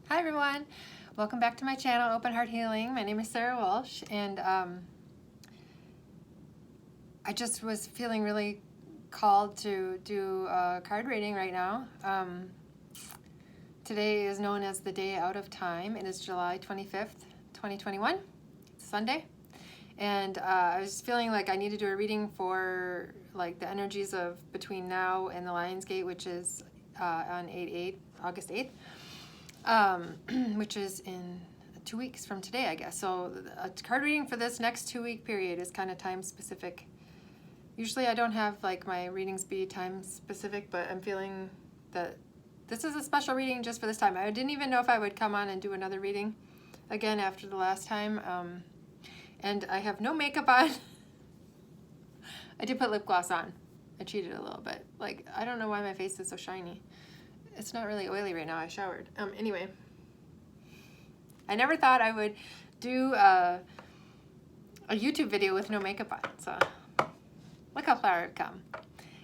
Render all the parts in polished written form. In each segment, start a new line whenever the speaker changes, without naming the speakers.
Hi everyone, welcome back to my channel, Open Heart Healing. My name is Sarah Walsh, and I just was feeling really called to do a card reading right now. Today is known as the day out of time. It is July 25th, 2021. It's Sunday. And I was feeling like I need to do a reading for like the energies of between now and the Lionsgate, which is on August 8th. Which is in 2 weeks from today, I guess. So a card reading for this next 2-week period is kind of time specific. Usually I don't have like my readings be time specific, but I'm feeling that this is a special reading just for this time. I didn't even know if I would come on and do another reading again after the last time. And I have no makeup on. I did put lip gloss on. I cheated a little bit. Like, I don't know why my face is so shiny. It's not really oily right now. I showered. Anyway, I never thought I would do a YouTube video with no makeup on. So look how far I've come.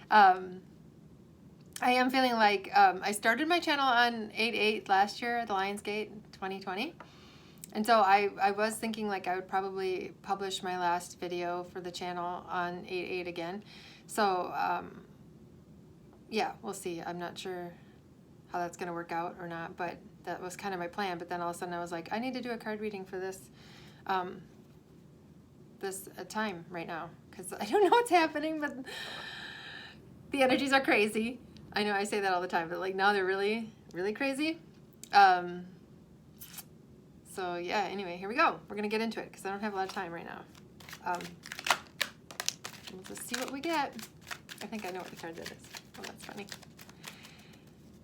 I am feeling like I started my channel on 8/8 last year at the Lionsgate 2020. And so I was thinking like I would probably publish my last video for the channel on 8/8 again. So yeah, we'll see. I'm not sure how that's going to work out or not, but that was kind of my plan. But then all of a sudden I was like, I need to do a card reading for this time right now, because I don't know what's happening, but the energies are crazy. I know I say that all the time, but like now they're really, really crazy. So yeah, anyway, here we go. We're going to get into it because I don't have a lot of time right now. We'll just see what we get. I think I know what the card that is. Oh, that's funny.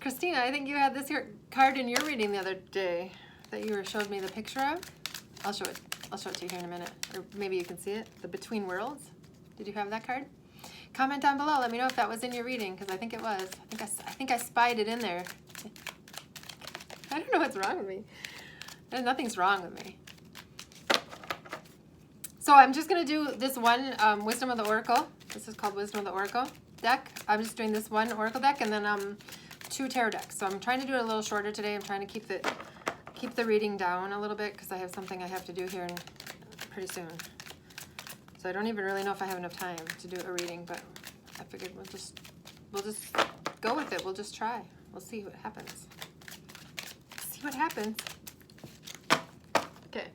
Christina, I think you had this here card in your reading the other day that you showed me the picture of. I'll show it to you here in a minute, or maybe you can see it. The Between Worlds. Did you have that card? Comment down below. Let me know if that was in your reading, because I think it was. I think I spied it in there. I don't know what's wrong with me. Nothing's wrong with me. So I'm just going to do this one Wisdom of the Oracle. This is called Wisdom of the Oracle deck. I'm just doing this one Oracle deck, and then 2 tarot decks. So I'm trying to do it a little shorter today. I'm trying to keep the reading down a little bit because I have something I have to do here pretty soon. So I don't even really know if I have enough time to do a reading, but I figured we'll just go with it. We'll just try. We'll see what happens. See what happens. Okay.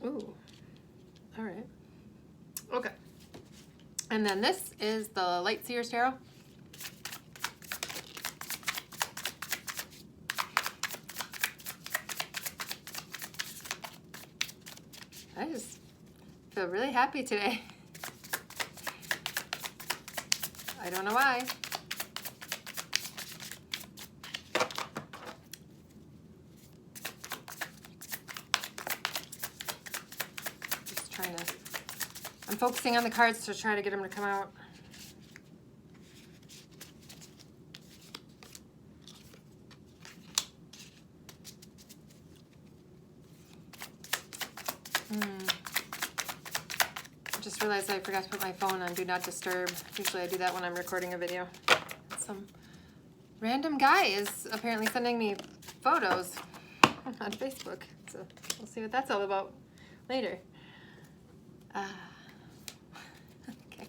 Ooh. All right. Okay. And then this is the Light Seers Tarot. I just feel really happy today. I don't know why. Just trying to... I'm focusing on the cards to try to get them to come out. I just realized I forgot to put my phone on Do Not Disturb. Usually I do that when I'm recording a video. Some random guy is apparently sending me photos on Facebook. So we'll see what that's all about later. Okay.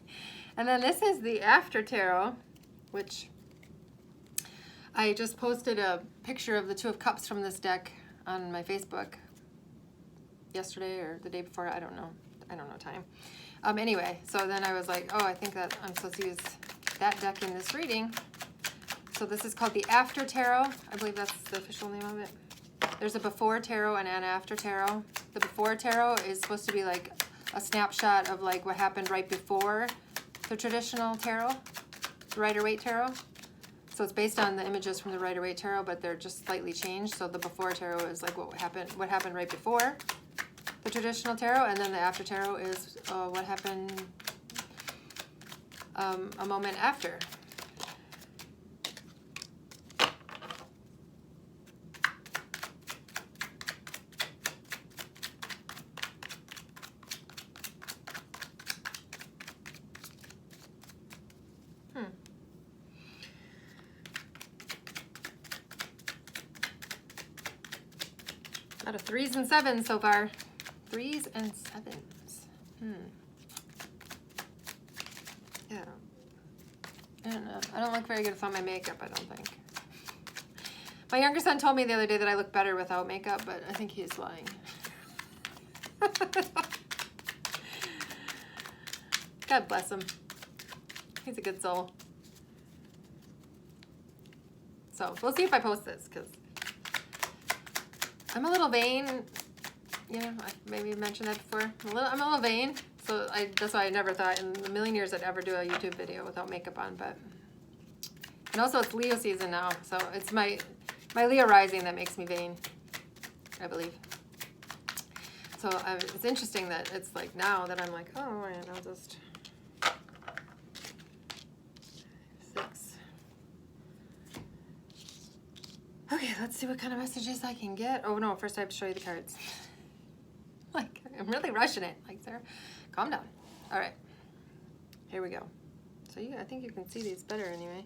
And then this is the After Tarot, which I just posted a picture of the 2 of Cups from this deck on my Facebook yesterday or the day before. I don't know time. Anyway, so then I was like, oh, I think that I'm supposed to use that deck in this reading. So this is called the After Tarot. I believe that's the official name of it. There's a Before Tarot and an After Tarot. The Before Tarot is supposed to be like a snapshot of like what happened right before the traditional tarot, the Rider-Waite Tarot. So it's based on the images from the Rider-Waite Tarot, but they're just slightly changed. So the Before Tarot is like what happened right before the traditional tarot, and then the After Tarot is what happened a moment after. Out of 3s and 7s so far. 3s and 7s. Yeah. I don't know. I don't look very good without my makeup, I don't think. My younger son told me the other day that I look better without makeup, but I think he's lying. God bless him. He's a good soul. So we'll see if I post this, because I'm a little vain. You know, I maybe mentioned that before. I'm a little vain, so that's why I never thought in a million years I'd ever do a YouTube video without makeup on. But and also it's Leo season now, so it's my Leo rising that makes me vain, I believe. So it's interesting that it's like now that I'm like, oh, and I'll just 6. Okay, let's see what kind of messages I can get. Oh no, first I have to show you the cards. Like, I'm really rushing it. Like, Sarah, calm down. All right, here we go. So I think you can see these better anyway.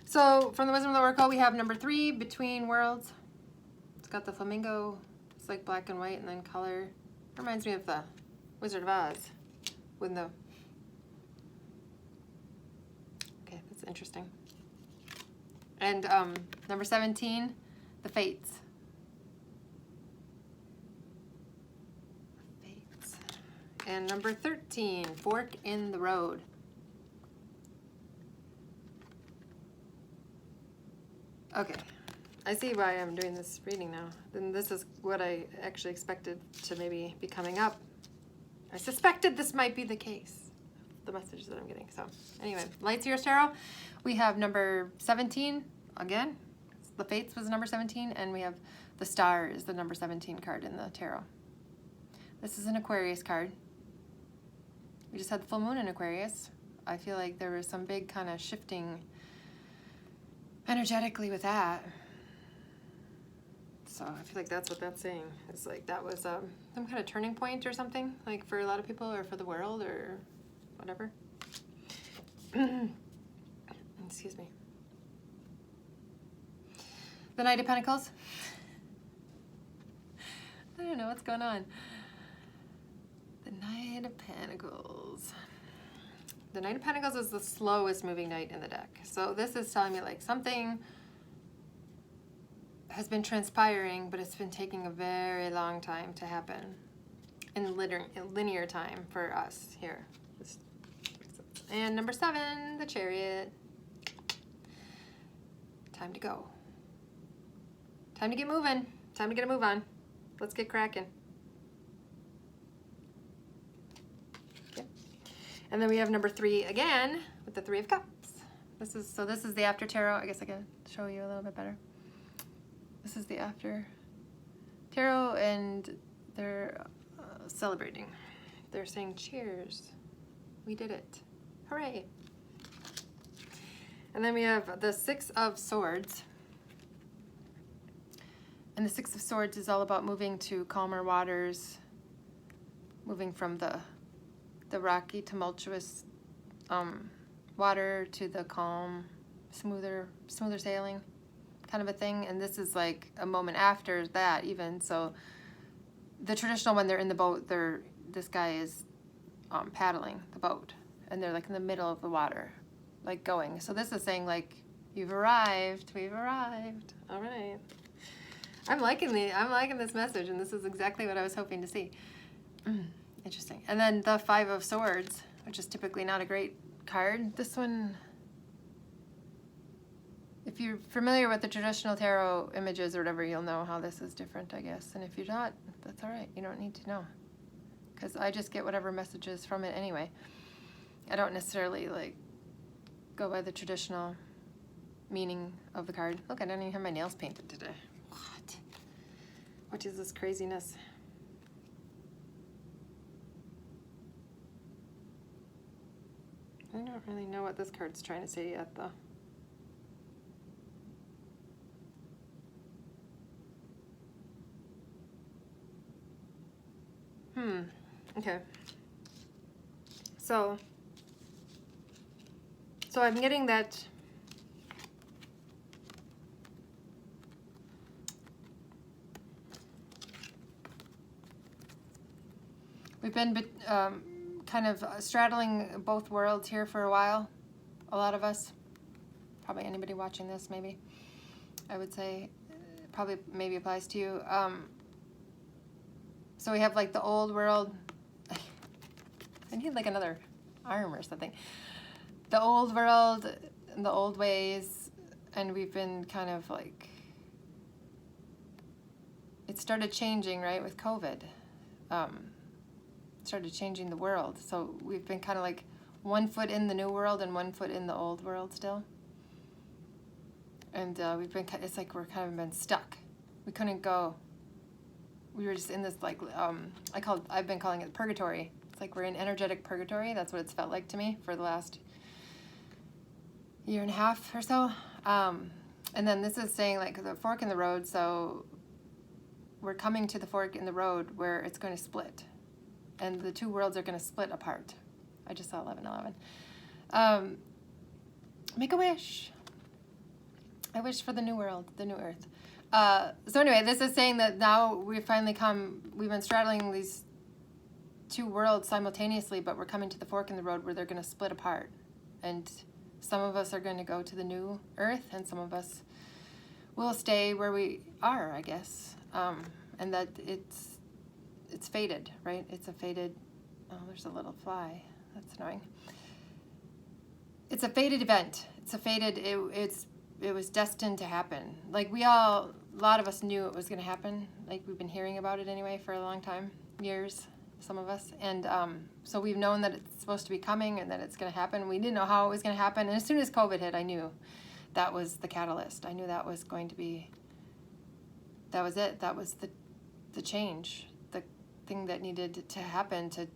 So from the Wisdom of the Oracle, we have number 3, Between Worlds. It's got the flamingo. It's like black and white and then color. Reminds me of the Wizard of Oz. With the... Okay, that's interesting. And number 17, The Fates. The Fates. And number 13, Fork in the Road. Okay, I see why I'm doing this reading now. Then this is what I actually expected to maybe be coming up. I suspected this might be the case, the messages that I'm getting. So anyway, Light Seers Tarot, we have number 17 again. The Fates was number 17, and we have the Star is the number 17 card in the tarot. This is an Aquarius card. We just had the full moon in Aquarius. I feel like there was some big kind of shifting energetically with that. So I feel like that's what that's saying. It's like that was some kind of turning point or something, like for a lot of people or for the world or whatever. Excuse me. The Knight of Pentacles. I don't know what's going on. The Knight of Pentacles. The Knight of Pentacles is the slowest moving knight in the deck. So this is telling me like something has been transpiring, but it's been taking a very long time to happen in linear time for us here. And number 7, the Chariot. Time to go. Time to get moving. Time to get a move on. Let's get cracking. Okay. And then we have number 3 again with the 3 of Cups. This is the After Tarot. I guess I can show you a little bit better. This is the After Tarot, and they're celebrating. They're saying cheers. We did it. Hooray. And then we have the 6 of Swords. And the 6 of Swords is all about moving to calmer waters, moving from the rocky, tumultuous water to the calm, smoother sailing kind of a thing. And this is like a moment after that even. So the traditional when they're in the boat, this guy is paddling the boat, and they're like in the middle of the water, like going. So this is saying like, we've arrived. All right. I'm liking this message, and this is exactly what I was hoping to see. Interesting. And then the 5 of Swords, which is typically not a great card. This one, if you're familiar with the traditional tarot images or whatever, you'll know how this is different, I guess. And if you're not, that's all right. You don't need to know, because I just get whatever messages from it anyway. I don't necessarily like go by the traditional meaning of the card. Look, I don't even have my nails painted today. What is this craziness? I don't really know what this card's trying to say yet, though. Okay. So I'm getting that We've been kind of straddling both worlds here for a while. A lot of us, probably anybody watching this, maybe. I would say, probably maybe applies to you. So we have like the old world. I need like another arm or something. The old world and the old ways, and we've been kind of like, it started changing, right, with COVID. Started changing the world. So we've been kind of like one foot in the new world and one foot in the old world still. And we've been, it's like we're kind of been stuck. We couldn't go. We were just in this like, I've been calling it purgatory. It's like we're in energetic purgatory. That's what it's felt like to me for the last year and a half or so. And then this is saying like the fork in the road. So we're coming to the fork in the road where it's going to split. And the two worlds are going to split apart. I just saw 11:11. Make a wish. I wish for the new world, the new earth. So anyway, this is saying that now we've been straddling these two worlds simultaneously, but we're coming to the fork in the road where they're going to split apart. And some of us are going to go to the new earth, and some of us will stay where we are, I guess. And that it's fated, right? It's a fated, oh, there's a little fly. That's annoying. It's a fated event. It's a fated, it was destined to happen. Like a lot of us knew it was going to happen. Like we've been hearing about it anyway for a long time, years, some of us. And so we've known that it's supposed to be coming and that it's going to happen. We didn't know how it was going to happen. And as soon as COVID hit, I knew that was the catalyst. I knew that was going to be, that was it. That was the change, the thing that needed to happen to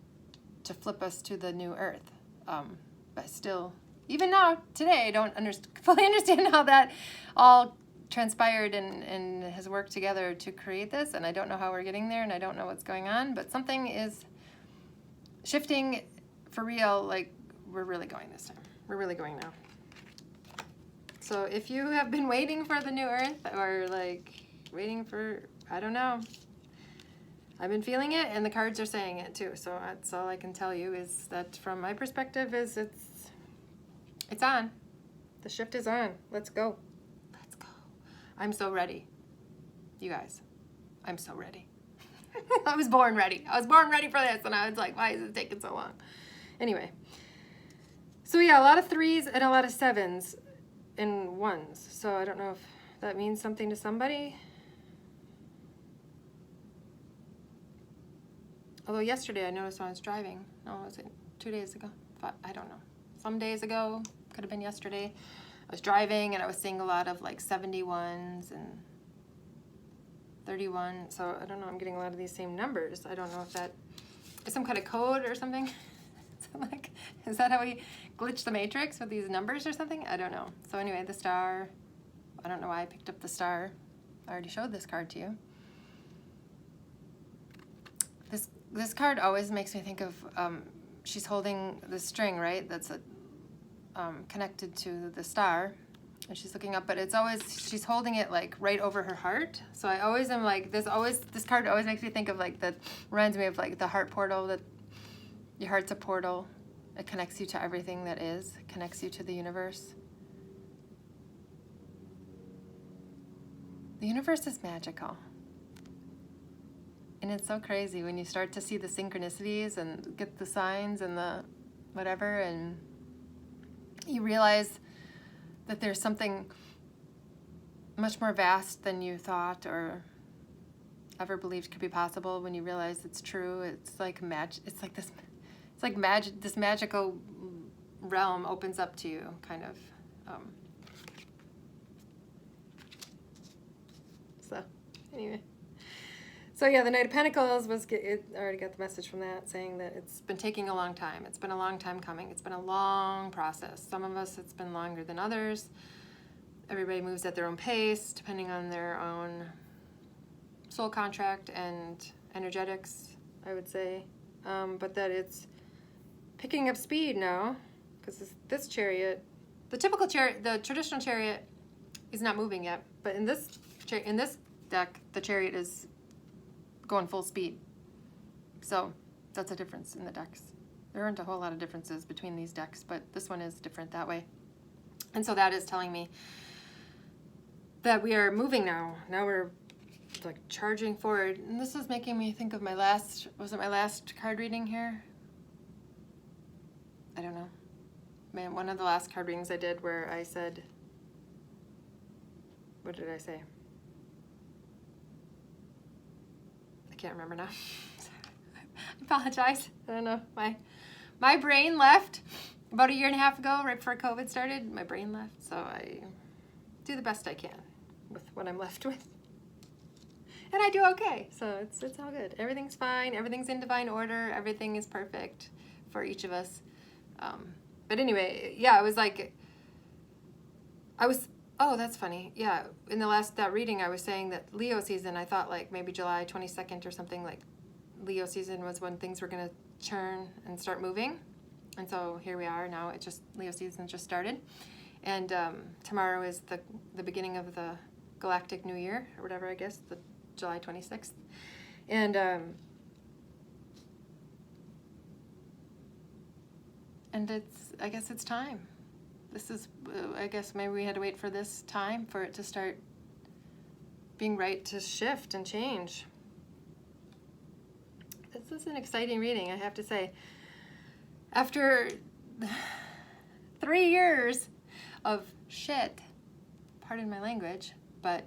flip us to the new earth. But still, even now, today, I don't fully understand how that all transpired and has worked together to create this, and I don't know how we're getting there, and I don't know what's going on, but something is shifting for real. Like, we're really going this time. We're really going now. So if you have been waiting for the new earth, or like waiting for, I don't know, I've been feeling it, and the cards are saying it too. So that's all I can tell you, is that from my perspective is it's on. The shift is on. Let's go. Let's go. I'm so ready. You guys, I'm so ready. I was born ready. I was born ready for this, and I was like, why is it taking so long? Anyway. So yeah, a lot of 3s and a lot of 7s and 1s. So I don't know if that means something to somebody. Although yesterday I noticed when I was driving, was it 2 days ago? I don't know. Some days ago, could have been yesterday. I was driving and I was seeing a lot of like 71s and 31. So I don't know, I'm getting a lot of these same numbers. I don't know if that is some kind of code or something. So like, is that how we glitch the matrix with these numbers or something? I don't know. So anyway, the star, I don't know why I picked up the star. I already showed this card to you. This card always makes me think of, she's holding the string, right? That's connected to the star, and she's looking up, but it's always, she's holding it like right over her heart. So I always am like, this card always makes me think of like, that reminds me of like the heart portal, that your heart's a portal. It connects you to everything that is, it connects you to the universe. The universe is magical. And it's so crazy when you start to see the synchronicities and get the signs and the whatever, and you realize that there's something much more vast than you thought or ever believed could be possible. When you realize it's true, it's like magic. It's like this. It's like magic. This magical realm opens up to you, kind of. So, anyway. So yeah, the Knight of Pentacles I already got the message from that, saying that it's been taking a long time. It's been a long time coming. It's been a long process. Some of us, it's been longer than others. Everybody moves at their own pace, depending on their own soul contract and energetics, I would say. But that it's picking up speed now, because this chariot, the typical chariot, the traditional chariot is not moving yet. But in this deck, the chariot is going full speed. So That's a difference in the decks. There aren't a whole lot of differences between these decks, but this one is different that way. And so that is telling me that we are moving now. Now we're like charging forward. And this is making me think of my last, was it my last card reading here? I don't know. Man, one of the last card readings I did where I said, what did I say? I can't remember now. I apologize. I don't know. My brain left about 1.5 years ago, right before COVID started. My brain left, so I do the best I can with what I'm left with. And I do okay, so it's all good. Everything's fine. Everything's in divine order. Everything is perfect for each of us. But anyway, yeah, it was like, oh, that's funny. Yeah, in that reading, I was saying that Leo season, I thought like maybe July 22nd or something, like Leo season was when things were going to churn and start moving. And so here we are now. Leo season just started. And tomorrow is the beginning of the galactic new year, or whatever, I guess, the July 26th. And I guess it's time. This is, I guess maybe we had to wait for this time for it to start being right to shift and change. This is an exciting reading, I have to say. After 3 years of shit, pardon my language, but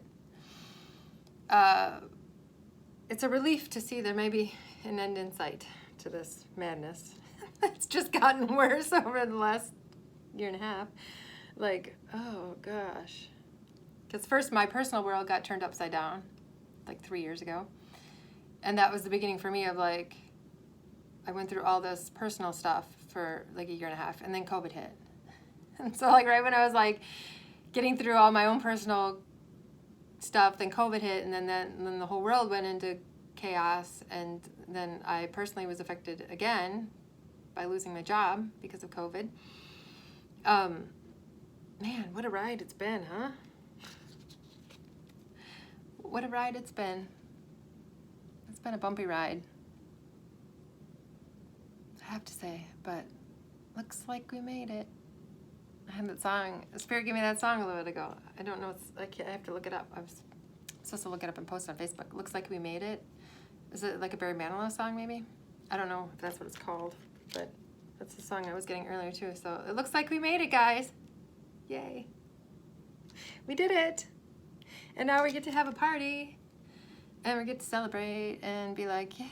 it's a relief to see there may be an end in sight to this madness. It's just gotten worse over the last 1.5 years. Like, oh gosh. Because first my personal world got turned upside down like 3 years ago. And that was the beginning for me of like, I went through all this personal stuff for like 1.5 years, and then COVID hit. And so like right when I was like getting through all my own personal stuff, then COVID hit, and then the whole world went into chaos, and then I personally was affected again by losing my job because of COVID. Man, what a ride it's been, huh? What a ride it's been. It's been a bumpy ride, I have to say, but looks like we made it. I had that song, Spirit gave me that song a little bit ago. I don't know, I have to look it up. I was supposed to look it up and post it on Facebook. Looks like we made it. Is it like a Barry Manilow song maybe? I don't know if that's what it's called, but that's the song I was getting earlier too. So it looks like we made it, guys. Yay. We did it. And now we get to have a party, and we get to celebrate and be like, yeah.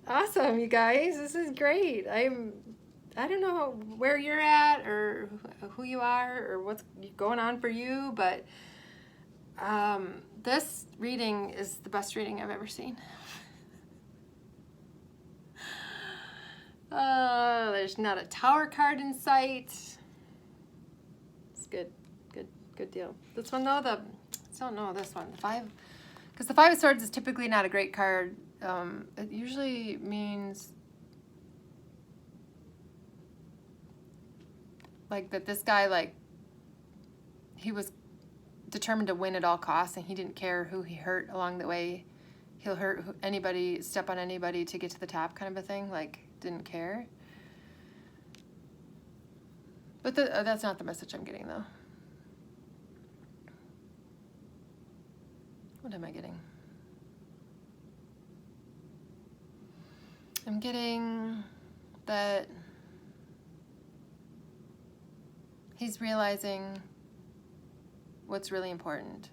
Awesome, you guys. This is great. I don't know where you're at or who you are or what's going on for you, but this reading is the best reading I've ever seen. There's not a tower card in sight. It's good deal. This one though, I don't know this one. Because the Five of Swords is typically not a great card. It usually means like that this guy, like, he was determined to win at all costs, and he didn't care who he hurt along the way. He'll hurt anybody, step on anybody to get to the top, kind of a thing. Like, didn't care. But that's not the message I'm getting, though. What am I getting? I'm getting that he's realizing what's really important.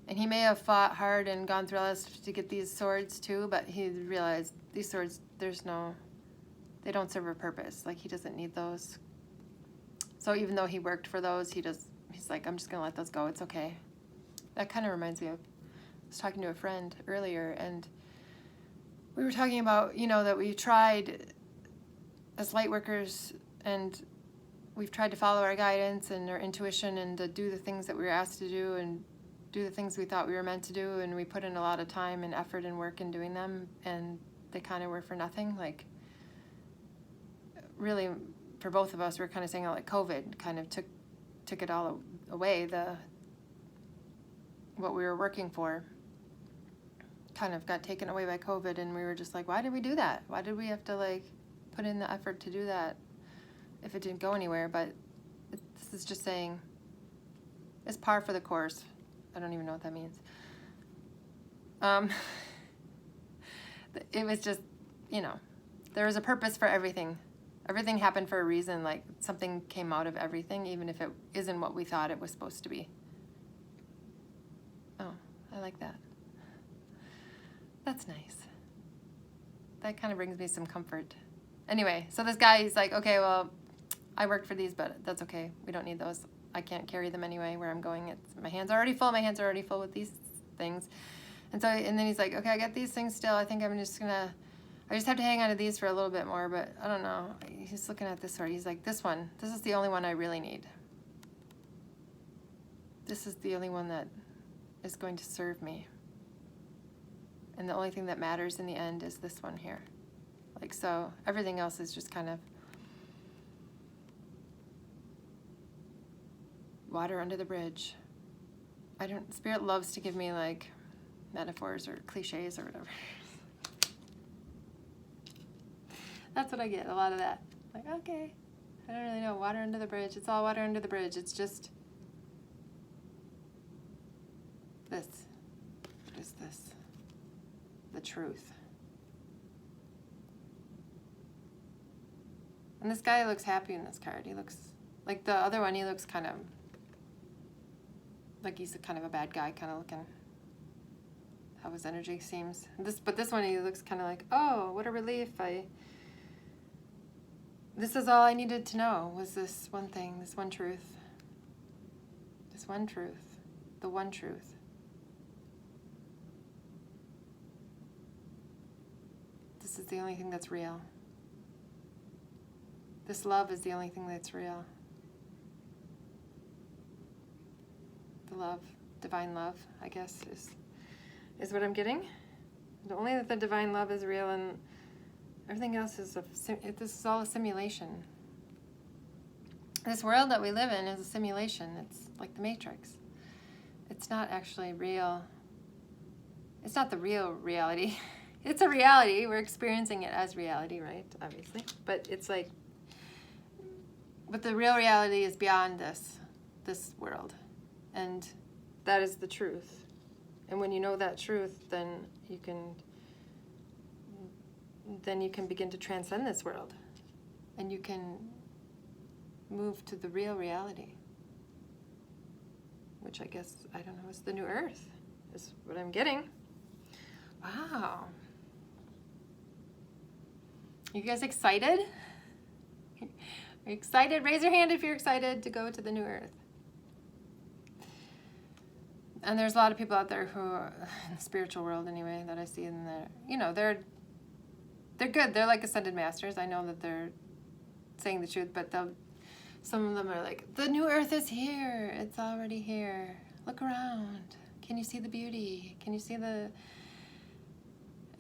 And he may have fought hard and gone through all this to get these swords too, but he realized these swords, they don't serve a purpose. Like, he doesn't need those. So even though he worked for those, he's like, I'm just gonna let those go, it's okay. That kind of reminds me of, I was talking to a friend earlier, and we were talking about, that we tried as light workers, and we've tried to follow our guidance and our intuition and to do the things that we were asked to do and do the things we thought we were meant to do, and we put in a lot of time and effort and work in doing them, and they kind of were for nothing. Like, really, for both of us, we're kind of saying, like, COVID kind of took it all away, what we were working for. kind of got taken away by COVID, and we were just like, why did we do that? Why did we have to like put in the effort to do that if it didn't go anywhere? But this is just saying it's par for the course. I don't even know what that means. It was just, you know, there was a purpose for everything. Everything happened for a reason. Like something came out of everything, even if it isn't what we thought it was supposed to be. Oh, I like that. That's nice. That kind of brings me some comfort. Anyway, so this guy, he's like, okay, well, I worked for these, but that's okay. We don't need those. I can't carry them anyway where I'm going. My hands are already full. My hands are already full with these things. And then he's like, okay, I got these things still. I think I just have to hang on to these for a little bit more, but I don't know. He's looking at this one. He's like, this is the only one I really need. This is the only one that is going to serve me. And the only thing that matters in the end is this one here. Like, so everything else is just kind of water under the bridge. Spirit loves to give me like metaphors or cliches or whatever. That's what I get, a lot of that. Like, okay, I don't really know, water under the bridge. It's all water under the bridge. It's just this. What is this? The truth. And this guy looks happy in this card. He looks like the other one, he looks kind of like he's kind of a bad guy, kind of looking how his energy seems. But this one, he looks kind of like, oh, what a relief. This is all I needed to know, was this one thing, this one truth. This one truth. The one truth. This is the only thing that's real. This love is the only thing that's real. The love, divine love, I guess, is what I'm getting. Only that the divine love is real, and everything else is this is all a simulation. This world that we live in is a simulation. It's like the Matrix. It's not actually real. It's not the real reality. It's a reality. We're experiencing it as reality, right? Obviously. But it's like, but the real reality is beyond this world. And that is the truth. And when you know that truth, then you can begin to transcend this world. And you can move to the real reality. Which I guess, I don't know, is the new earth, is what I'm getting. Wow. You guys excited? Are you excited? Raise your hand if you're excited to go to the new earth. And there's a lot of people out there who are in the spiritual world anyway that I see in there. You know, they're good. They're like ascended masters. I know that they're saying the truth, but some of them are like, the new earth is here. It's already here. Look around. Can you see the beauty? Can you see the...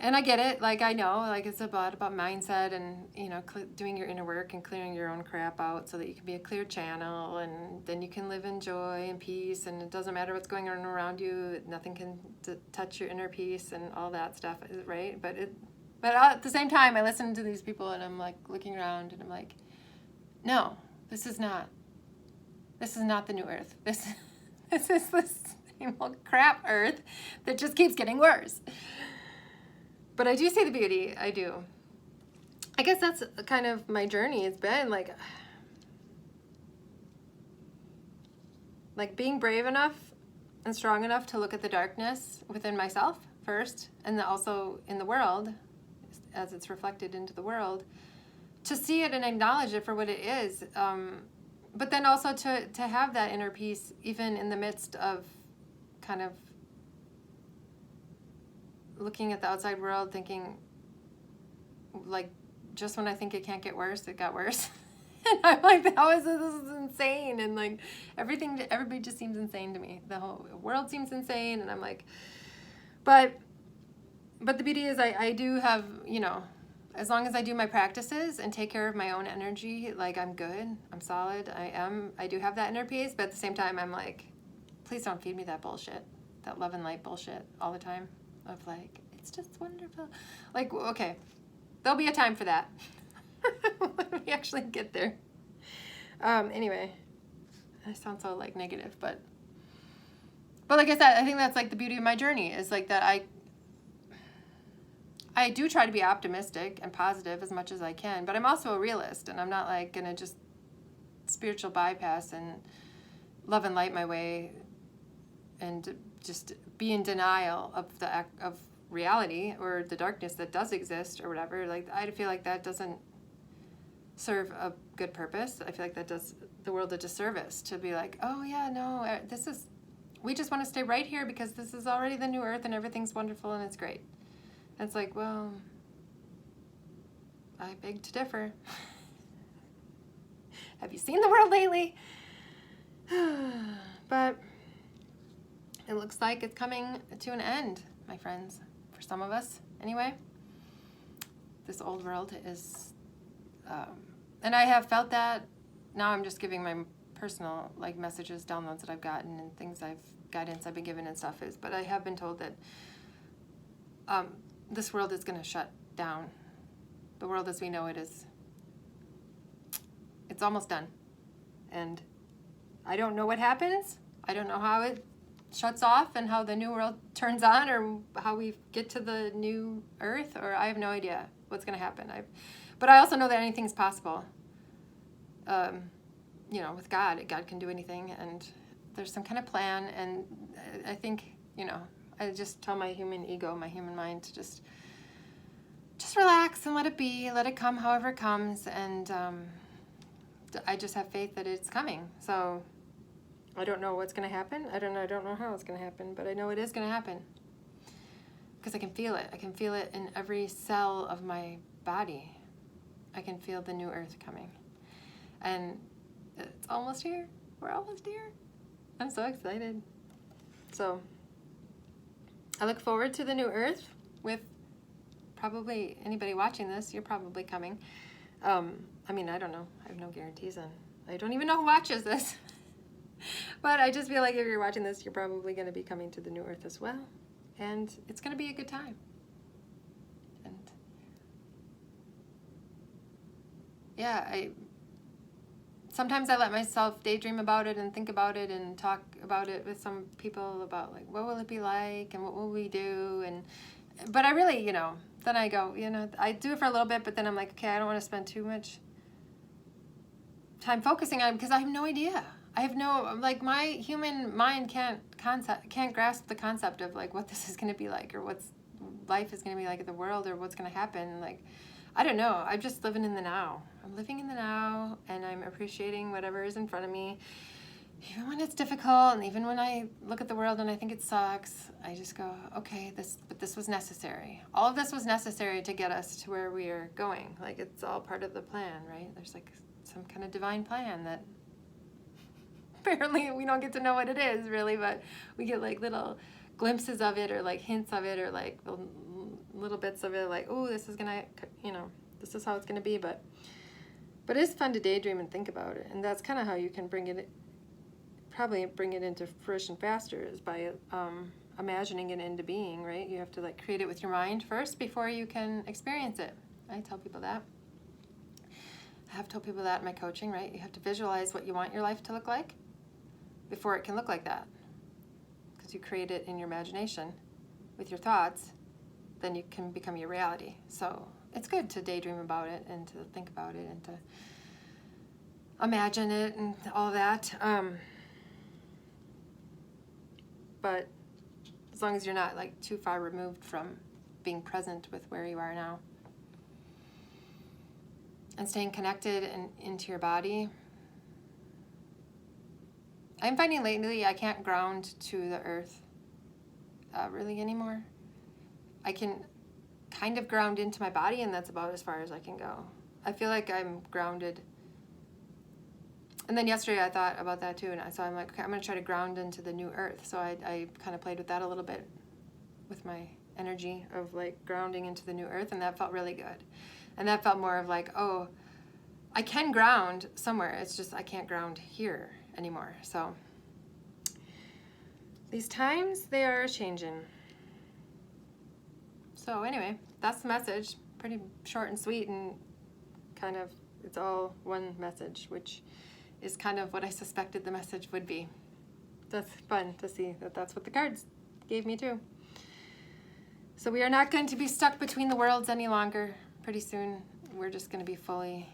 And I get it. Like, I know, like, it's about mindset and, you know, doing your inner work and clearing your own crap out so that you can be a clear channel, and then you can live in joy and peace, and it doesn't matter what's going on around you. Nothing can touch your inner peace and all that stuff, right? But at the same time, I listen to these people and I'm like looking around and I'm like, no, this is not the new earth. This is this same old crap earth that just keeps getting worse. But I do see the beauty. I do. I guess that's kind of my journey. It's been like being brave enough and strong enough to look at the darkness within myself first, and then also in the world, as it's reflected into the world, to see it and acknowledge it for what it is. But then also to have that inner peace, even in the midst of kind of looking at the outside world, thinking, like, just when I think it can't get worse, it got worse. And I'm like, this is insane. And like, everybody just seems insane to me. The whole world seems insane. And I'm like, but the beauty is I do have, you know, as long as I do my practices and take care of my own energy, like, I'm good, I'm solid, I do have that inner peace. But at the same time, I'm like, please don't feed me that bullshit, that love and light bullshit all the time. Of like, it's just wonderful. Like, okay, there'll be a time for that when we actually get there. Anyway, I sound so like negative, but like I said, I think that's like the beauty of my journey is like that I do try to be optimistic and positive as much as I can, but I'm also a realist, and I'm not like gonna just spiritual bypass and love and light my way and just be in denial of reality or the darkness that does exist or whatever. Like, I feel like that doesn't serve a good purpose. I feel like that does the world a disservice to be like, oh yeah, no, we just want to stay right here because this is already the new earth and everything's wonderful and it's great. And it's like, well, I beg to differ. Have you seen the world lately? But it looks like it's coming to an end, my friends. For some of us, anyway. This old world is, and I have felt that. Now I'm just giving my personal like messages, downloads that I've gotten, and guidance I've been given and stuff is. But I have been told that this world is going to shut down. The world as we know it is. It's almost done, and I don't know what happens. I don't know how it shuts off and how the new world turns on or how we get to the new earth, or I have no idea what's going to happen. But I also know that anything's possible. With God can do anything, and there's some kind of plan, and I think, I just tell my human ego, my human mind to just relax and let it be, let it come however it comes, and I just have faith that it's coming. So I don't know what's going to happen. I don't know how it's going to happen, but I know it is going to happen because I can feel it. I can feel it in every cell of my body. I can feel the new earth coming, and it's almost here. We're almost here. I'm so excited. So I look forward to the new earth with probably anybody watching this. You're probably coming. I don't know. I have no guarantees I don't even know who watches this. But I just feel like if you're watching this, you're probably going to be coming to the new earth as well. And it's going to be a good time. And yeah, sometimes I let myself daydream about it and think about it and talk about it with some people about like, what will it be like and what will we do? But I really, then I go, I do it for a little bit, but then I'm like, okay, I don't want to spend too much time focusing on it because I have no idea. I have like my human mind can't grasp the concept of like what this is going to be like or what's life is going to be like in the world or what's going to happen. Like, I don't know. I'm just living in the now. I'm living in the now, and I'm appreciating whatever is in front of me. Even when it's difficult, and even when I look at the world and I think it sucks, I just go, okay, this was necessary. All of this was necessary to get us to where we are going. Like, it's all part of the plan, right? There's like some kind of divine plan that apparently we don't get to know what it is really, but we get like little glimpses of it or like hints of it or like little bits of it, like, oh, this is gonna, this is how it's gonna be. But it is fun to daydream and think about it, and that's kind of how you can bring it into fruition faster, is by imagining it into being, right? You have to like create it with your mind first before you can experience it. I tell people that. I have told people that in my coaching, right? You have to visualize what you want your life to look like before it can look like that, because you create it in your imagination with your thoughts. Then you can become your reality. So it's good to daydream about it and to think about it and to imagine it and all that. But as long as you're not like too far removed from being present with where you are now and staying connected and into your body. I'm finding lately I can't ground to the earth really anymore. I can kind of ground into my body, and that's about as far as I can go. I feel like I'm grounded. And then yesterday I thought about that too, and so I'm like, okay, I'm going to try to ground into the new earth. So I kind of played with that a little bit with my energy of like grounding into the new earth, and that felt really good. And that felt more of like, oh, I can ground somewhere. It's just I can't ground here anymore. So these times, they are changing. So anyway, that's the message. Pretty short and sweet, and kind of, it's all one message, which is kind of what I suspected the message would be. That's fun to see that that's what the cards gave me too. So we are not going to be stuck between the worlds any longer. Pretty soon, we're just going to be fully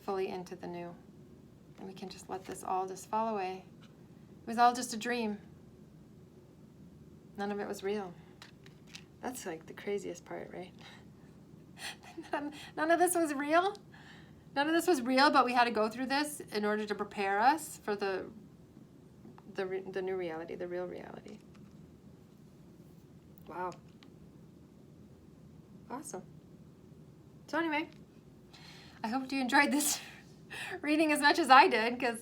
into the new. And we can just let this all just fall away. It was all just a dream. None of it was real. That's like the craziest part, right? None of this was real. None of this was real, but we had to go through this in order to prepare us for the new reality, the real reality. Wow. Awesome. So anyway, I hope you enjoyed this reading as much as I did, because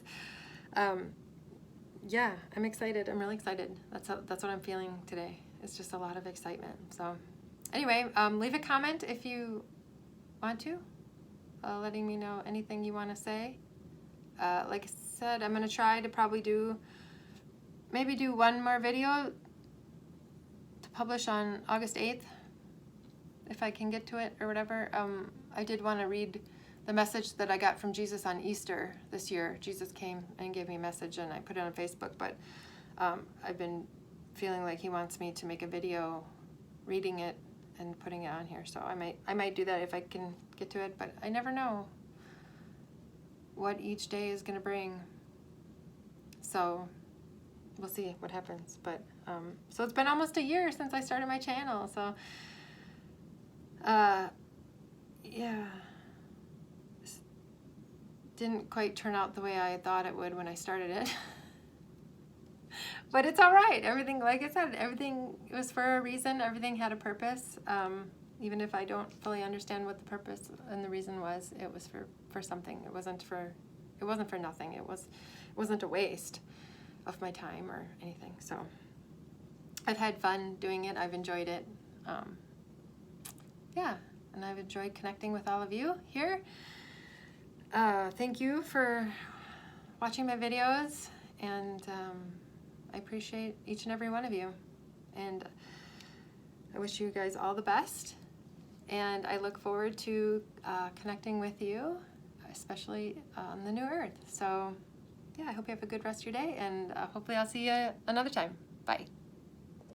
yeah, I'm excited. I'm really excited. That's what I'm feeling today. It's just a lot of excitement. So anyway, leave a comment if you want to, letting me know anything you want to say. Like I said, I'm going to try to probably maybe do one more video to publish on August 8th, if I can get to it or whatever. I did want to read the message that I got from Jesus on Easter this year. Jesus came and gave me a message, and I put it on Facebook, but I've been feeling like he wants me to make a video reading it and putting it on here. So I might do that if I can get to it, but I never know what each day is going to bring. So we'll see what happens. But so it's been almost a year since I started my channel. So yeah, didn't quite turn out the way I thought it would when I started it. But it's all right. Everything, like I said, everything was for a reason. Everything had a purpose. Even if I don't fully understand what the purpose and the reason was, it was for something. It wasn't for nothing. It wasn't a waste of my time or anything. So I've had fun doing it. I've enjoyed it. Yeah, and I've enjoyed connecting with all of you here. Thank you for watching my videos, and I appreciate each and every one of you, and I wish you guys all the best, and I look forward to connecting with you, especially on the new earth. So yeah, I hope you have a good rest of your day, and hopefully I'll see you another time. Bye.